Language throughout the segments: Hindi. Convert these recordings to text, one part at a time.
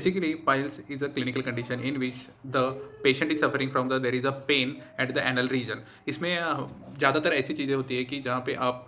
basically piles is a clinical condition in which the patient is suffering from the there is a pain at the anal region. इसमें ज़्यादातर ऐसी चीज़ें होती है कि जहाँ पे आप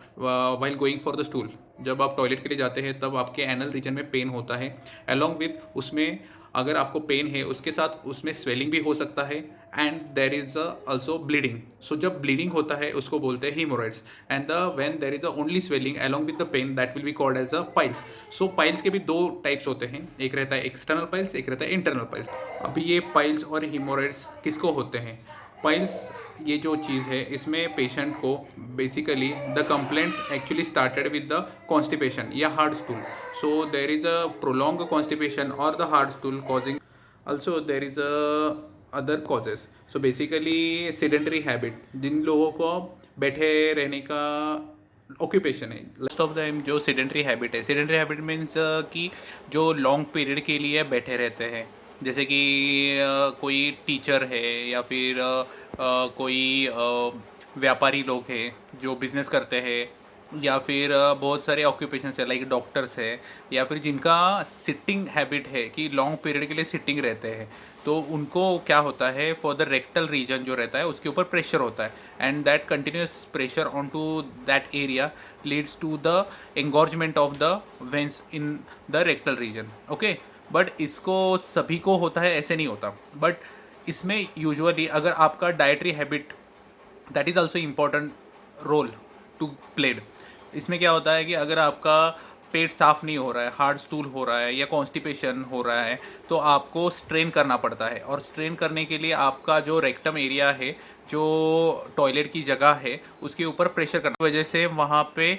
while going for the stool, जब आप टॉयलेट के लिए जाते हैं तब आपके एनल रीजन में पेन होता है, along with उसमें अगर आपको पेन है उसके साथ उसमें स्वेलिंग भी हो सकता है and there is also bleeding. So जब ब्लीडिंग होता है उसको बोलते हैं haemorrhoids and the when there is a only swelling along with the pain that will be called as a piles. So piles के भी दो टाइप्स होते हैं, एक रहता है एक्सटर्नल पाइल्स, एक रहता है इंटरनल पाइल्स. अभी ये पाइल्स और हीमोरॉइड्स किसको होते हैं? पाइल्स ये जो चीज़ है इसमें पेशेंट को basically the complaints actually started with the constipation या hard stool. So there is a prolong constipation और the hard stool causing. Also there is a other causes. So basically sedentary habit, जिन लोगों को बैठे रहने का ऑक्यूपेशन है, मोस्ट ऑफ द जो सेडेंट्री हैबिट है, सेडेंट्री हैबिट मीन्स कि जो लॉन्ग पीरियड के लिए बैठे रहते हैं, जैसे कि कोई टीचर है या फिर कोई व्यापारी लोग हैं जो बिजनेस करते हैं, या फिर बहुत सारे ऑक्यूपेशंस है लाइक डॉक्टर्स है, या फिर जिनका सिटिंग हैबिट है कि लॉन्ग पीरियड के लिए सिटिंग रहते हैं, तो उनको क्या होता है फॉर द रेक्टल रीजन जो रहता है उसके ऊपर प्रेशर होता है and that continuous pressure on to that area leads to the engorgement of the veins in the rectal region. Okay, but इसको सभी को होता है ऐसे नहीं होता, बट इसमें यूजुअली अगर आपका dietary habit that is also important role to played. इसमें क्या होता है कि अगर आपका पेट साफ़ नहीं हो रहा है, हार्ड स्टूल हो रहा है या कॉन्स्टिपेशन हो रहा है, तो आपको स्ट्रेन करना पड़ता है. और स्ट्रेन करने के लिए आपका जो रेक्टम एरिया है, जो टॉयलेट की जगह है, उसके ऊपर प्रेशर करने की वजह से वहाँ पे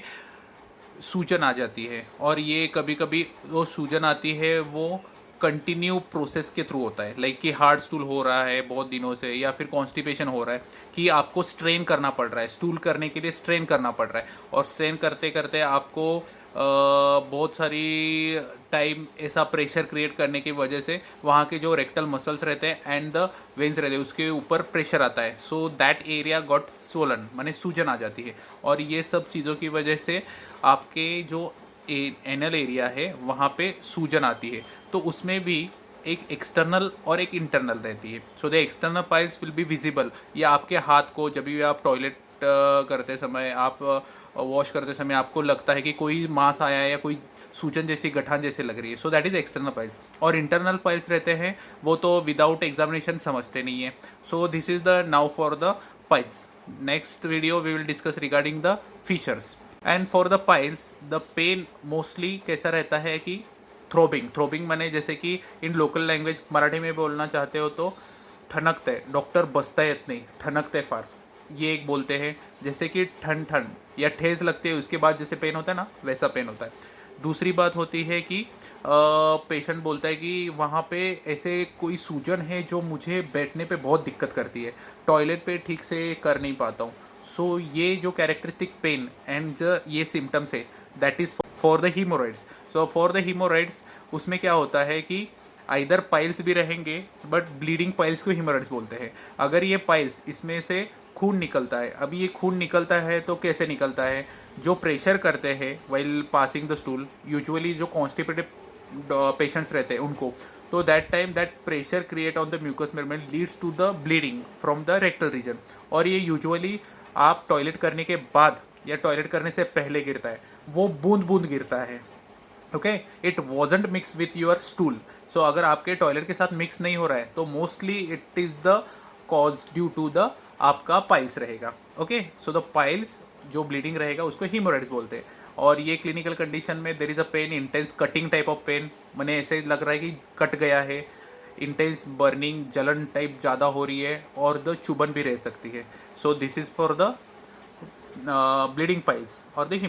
सूजन आ जाती है. और ये कभी कभी वो सूजन आती है वो कंटिन्यू प्रोसेस के थ्रू होता है, लाइक कि हार्ड स्टूल हो रहा है बहुत दिनों से या फिर कॉन्स्टिपेशन हो रहा है कि आपको स्ट्रेन करना पड़ रहा है, स्टूल करने के लिए स्ट्रेन करना पड़ रहा है. और स्ट्रेन करते करते आपको बहुत सारी टाइम ऐसा प्रेशर क्रिएट करने की वजह से वहाँ के जो रेक्टल मसल्स रहते हैं एंड द वेन्स रहते हैं उसके ऊपर प्रेशर आता है. So that area got swollen, माने सूजन आ जाती है. और ये सब चीज़ों की वजह से आपके जो एनल एरिया है वहाँ पे सूजन आती है. तो उसमें भी एक एक्सटर्नल और एक इंटरनल रहती है. So the external piles will be visible. या आपके हाथ को जब भी आप टॉयलेट करते समय, आप वॉश करते समय आपको लगता है कि कोई मांस आया है या कोई सूजन जैसी गठान जैसे लग रही है, so that is external piles. और इंटरनल पाइल्स रहते हैं वो तो विदाउट एग्जामिनेशन समझते नहीं है. So this is the now for the piles. Next video we will discuss regarding the features. And for the piles the pain mostly कैसा रहता है कि थ्रोबिंग माने जैसे कि इन लोकल लैंग्वेज मराठी में बोलना चाहते हो तो ठणकते, डॉक्टर बसता येत नहीं, ठणकते फार, ये एक बोलते हैं. जैसे कि ठन ठन या ठेस लगती है उसके बाद जैसे पेन होता है ना, वैसा पेन होता है. दूसरी बात होती है कि पेशेंट बोलता है कि वहाँ पे ऐसे कोई सूजन है जो मुझे बैठने पे बहुत दिक्कत करती है, टॉयलेट पे ठीक से कर नहीं पाता हूँ. सो ये जो कैरेक्टरिस्टिक पेन एंड ये सिम्टम्स है that is for the haemorrhoids. So for the haemorrhoids उसमें क्या होता है कि आइदर पाइल्स भी रहेंगे, बट ब्लीडिंग पाइल्स को हीमोरॉइड्स बोलते हैं. अगर ये पाइल्स, इसमें से खून निकलता है. अभी ये खून निकलता है तो कैसे निकलता है? जो प्रेशर करते हैं while passing the stool, usually जो कॉन्स्टिपेटेड पेशेंट्स रहते हैं उनको, तो that time that pressure create on the mucous membrane leads to the bleeding from the rectal region. और ये यूजुअली आप टॉयलेट करने के बाद या टॉयलेट करने से पहले गिरता है, वो बूंद बूंद गिरता है. Okay, it wasn't mix with your stool. So अगर आपके टॉयलेट के साथ मिक्स नहीं हो रहा है तो mostly it is the cause due to the आपका पाइल्स रहेगा. ओके, सो द पाइल्स जो ब्लीडिंग रहेगा उसको हीमोरॉइड्स बोलते हैं. और ये क्लिनिकल कंडीशन में there is a pain, intense cutting type of pain, मैंने ऐसे लग रहा है कि कट गया है, इंटेंस बर्निंग, जलन टाइप ज़्यादा हो रही है, और द चुभन भी रह सकती है. So this is for the bleeding piles और द